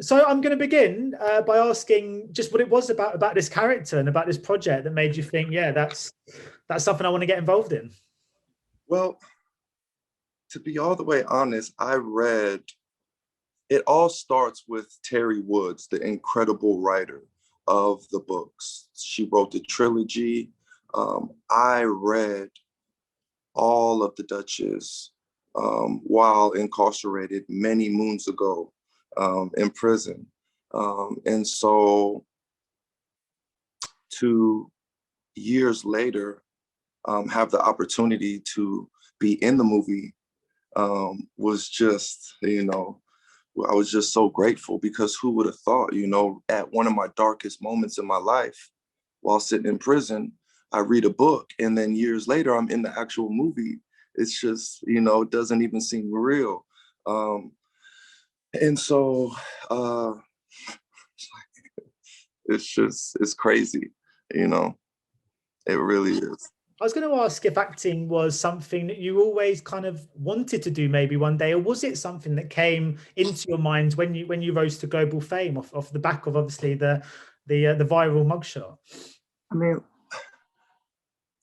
So I'm going to begin by asking just what it was about this character and about this project that made you think, yeah, that's something I want to get involved in. Well, to be all the way honest, it all starts with Terry Woods, the incredible writer of the books. She wrote the trilogy. I read all of the Duchess while incarcerated many moons ago in prison. And so 2 years later, have the opportunity to be in the movie was just, I was just so grateful, because who would have thought, at one of my darkest moments in my life, while sitting in prison, I read a book, and then years later, I'm in the actual movie. It's just, it doesn't even seem real. And so it's crazy, it really is. I was going to ask if acting was something that you always kind of wanted to do maybe one day, or was it something that came into your mind when you rose to global fame off the back of obviously the viral mugshot? I mean,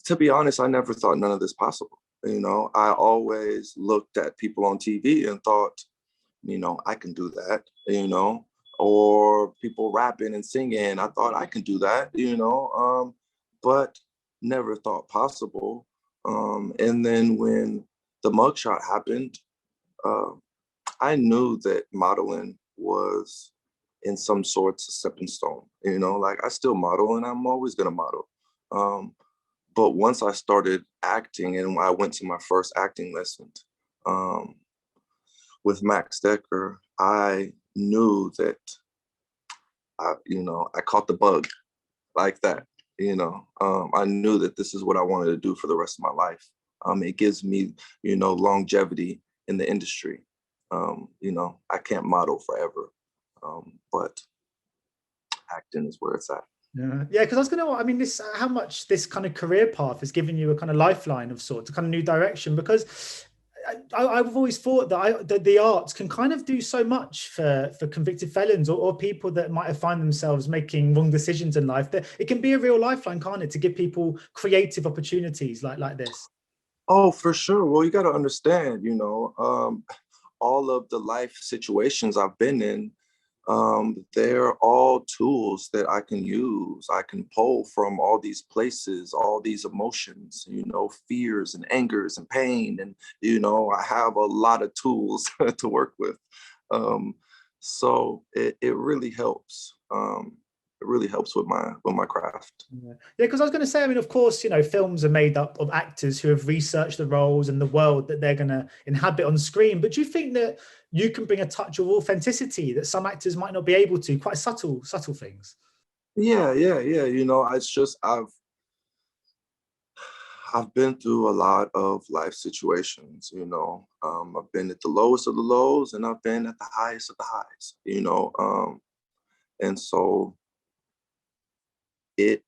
to be honest, I never thought none of this possible. I always looked at people on TV and thought, I can do that, or people rapping and singing. I thought I can do that, but never thought possible. And then when the mugshot happened, I knew that modeling was in some sorts a stepping stone, like I still model and I'm always gonna model. But once I started acting and I went to my first acting lesson with Max Decker, I knew that I caught the bug like that. I knew that this is what I wanted to do for the rest of my life. It gives me, longevity in the industry. I can't model forever, but acting is where it's at. Yeah, because I was going to, I mean, how much this kind of career path has given you a kind of lifeline of sorts, a kind of new direction, because I've always thought that the arts can kind of do so much for convicted felons or people that might have find themselves making wrong decisions in life, that it can be a real lifeline, can't it, to give people creative opportunities like this? Oh, for sure. Well, you got to understand, all of the life situations I've been in, they're all tools that I can use. I can pull from all these places, all these emotions, fears and angers and pain. And, I have a lot of tools to work with. So it really helps. It really helps with my craft. Yeah, because I was going to say, I mean, of course, films are made up of actors who have researched the roles and the world that they're going to inhabit on screen. But do you think that you can bring a touch of authenticity that some actors might not be able to, quite subtle things? Yeah. It's just I've been through a lot of life situations, I've been at the lowest of the lows and I've been at the highest of the highs, and so it,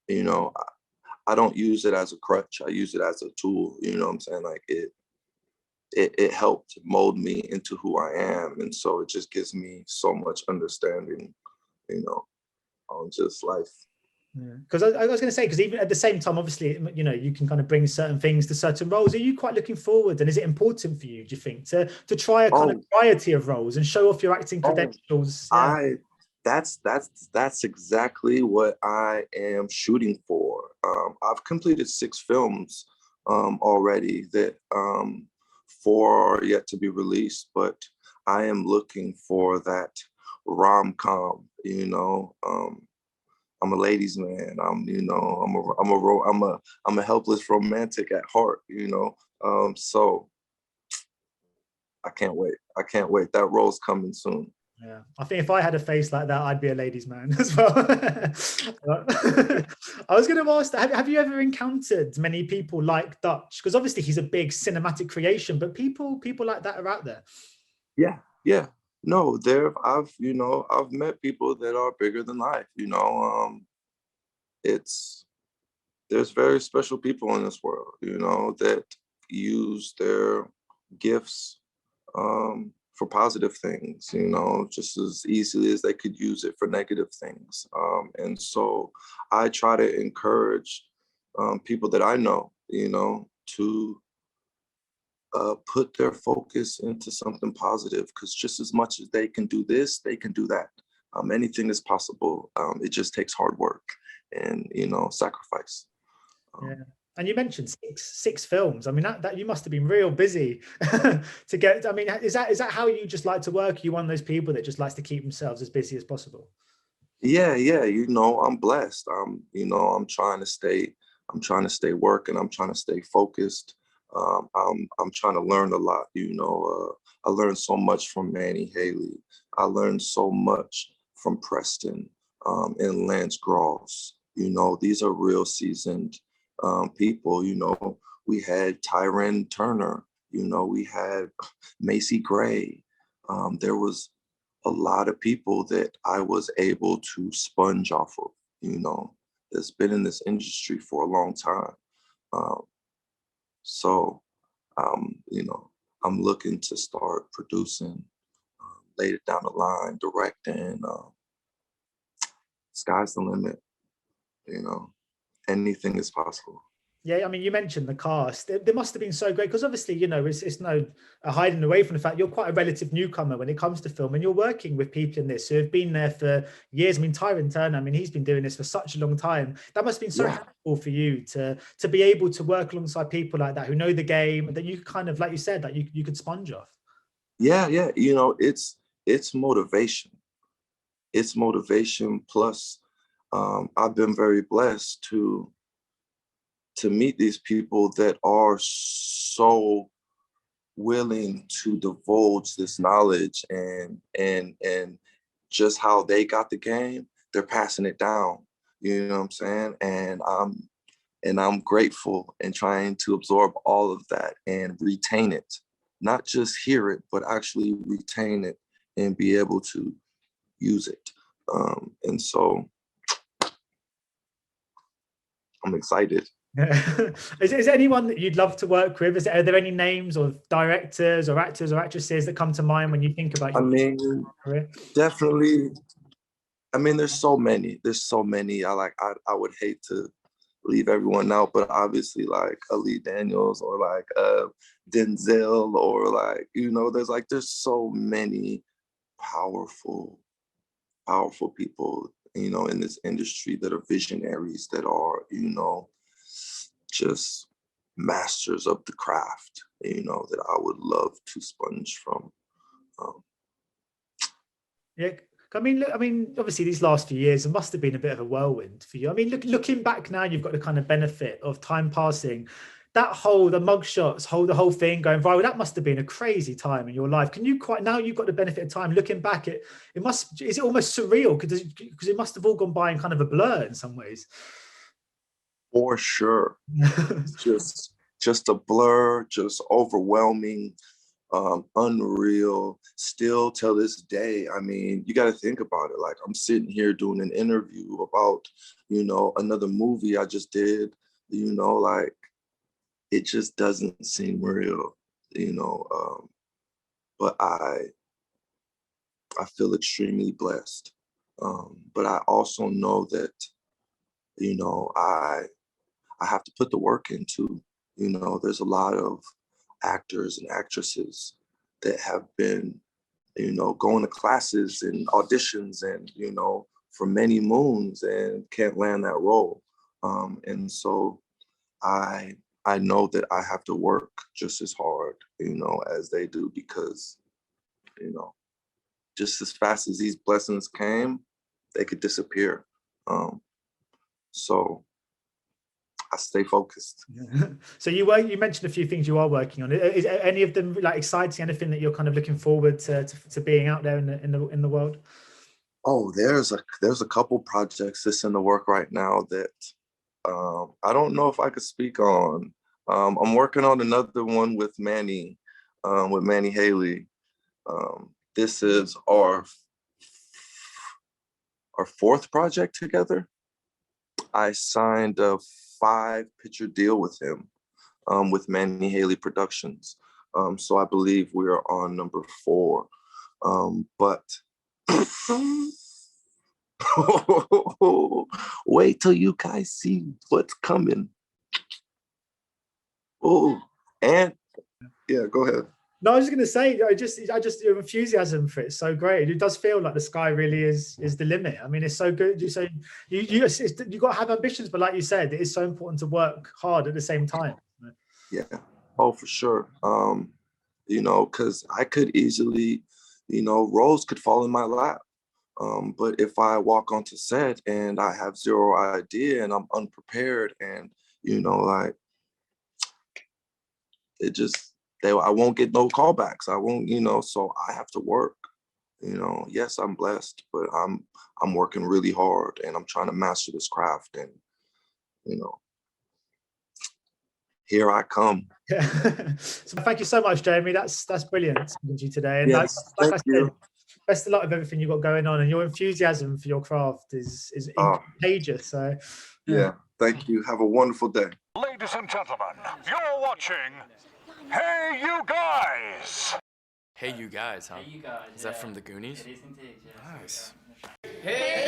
I don't use it as a crutch. I use it as a tool, what I'm saying? Like it helped mold me into who I am. And so it just gives me so much understanding, on just life. Because I was going to say, because even at the same time, obviously, you can kind of bring certain things to certain roles. Are you quite looking forward, and is it important for you, do you think, to try a kind of variety of roles and show off your acting credentials? Yeah. That's exactly what I am shooting for. I've completed 6 films already, that 4 are yet to be released, but I am looking for that rom-com, I'm a ladies' man. I'm a helpless romantic at heart, so I can't wait. That role's coming soon. Yeah, I think if I had a face like that, I'd be a ladies' man as well. I was going to ask, have you ever encountered many people like Dutch? Because obviously he's a big cinematic creation, but people like that are out there. Yeah. No, I've met people that are bigger than life. There's very special people in this world, that use their gifts for positive things, you know, just as easily as they could use it for negative things. And so I try to encourage people that I know, you know, to put their focus into something positive, because just as much as they can do this, they can do that. Anything is possible. It just takes hard work and, you know, sacrifice. Yeah. And you mentioned six films. I mean, that you must have been real busy to get. I mean, is that how you just like to work? Are you one of those people that just likes to keep themselves as busy as possible? Yeah, you know, I'm blessed. You know, I'm trying to stay working. I'm trying to stay focused. I'm trying to learn a lot. You know, I learned so much from Manny Haley. I learned so much from Preston and Lance Gross. You know, these are real seasoned people. You know, we had Tyrin Turner. You know, we had Macy Gray. There was a lot of people that I was able to sponge off of, you know, that's been in this industry for a long time. So, you know, I'm looking to start producing later down the line, directing. Sky's the limit, you know, anything is possible. Yeah, I mean, you mentioned the cast. They must have been so great because obviously, you know, it's no hiding away from the fact you're quite a relative newcomer when it comes to film, and you're working with people in this who have been there for years. I mean, Tyrin Turner, I mean, he's been doing this for such a long time. That must have been so helpful for you to be able to work alongside people like that who know the game, that you kind of, like you said, that you could sponge off. Yeah, you know, it's motivation. It's motivation. Plus, I've been very blessed to meet these people that are so willing to divulge this knowledge, and just how they got the game, they're passing it down. You know what I'm saying? And I'm grateful and trying to absorb all of that and retain it, not just hear it, but actually retain it and be able to use it. And so I'm excited. Is there anyone that you'd love to work with? Are there any names or directors or actors or actresses that come to mind when you think about your career? Definitely. I mean, there's so many. I would hate to leave everyone out, but obviously like Ali Daniels or like Denzel, or like, you know, there's so many powerful people, you know, in this industry that are visionaries, that are, you know, just masters of the craft, you know, that I would love to sponge from. Yeah, I mean, obviously these last few years, it must have been a bit of a whirlwind for you. I mean, looking back now, you've got the kind of benefit of time passing. The mugshots, the whole thing going viral, that must have been a crazy time in your life. Can you now you've got the benefit of time looking back, is it almost surreal because it must have all gone by in kind of a blur in some ways. For sure. just a blur, just overwhelming, unreal, still till this day. I mean, you got to think about it. Like, I'm sitting here doing an interview about, you know, another movie I just did, you know, like, it just doesn't seem real, you know. But I feel extremely blessed. But I also know that, you know, I have to put the work into, you know, there's a lot of actors and actresses that have been, you know, going to classes and auditions and, you know, for many moons and can't land that role. And so I know that I have to work just as hard, you know, as they do, because, you know, just as fast as these blessings came, they could disappear. So I stay focused. So you mentioned a few things you are working on. Is any of them like exciting? Anything that you're kind of looking forward to being out there in the world? Oh, there's a couple projects that's in the work right now that I don't know if I could speak on. I'm working on another one with Manny Haley. This is our fourth project together. I signed a 5-picture deal with him, with Manny Haley Productions. So I believe we are on number 4. But wait till you guys see what's coming. Oh, and yeah, go ahead. No, I was just going to say, I just your enthusiasm for it's so great. It does feel like the sky really is the limit. I mean, it's so good. So you got to have ambitions, but like you said, it is so important to work hard at the same time. Yeah. Oh, for sure. You know, because I could easily, you know, roles could fall in my lap. But if I walk onto set and I have zero idea and I'm unprepared, and you know, like it just I won't get no callbacks. I won't, you know, so I have to work. You know, yes, I'm blessed, but I'm working really hard and I'm trying to master this craft, and you know, here I come. Yeah. So thank you so much, Jamie. That's brilliant speaking to you today. And Yes, like I thank said, you. best of luck with everything you've got going on, and your enthusiasm for your craft is contagious. So yeah, thank you. Have a wonderful day. Ladies and gentlemen, you're watching Hey You Guys! Hey You Guys, huh? Hey, you guys. Is that from the Goonies? It is indeed, yeah. Nice. Hey,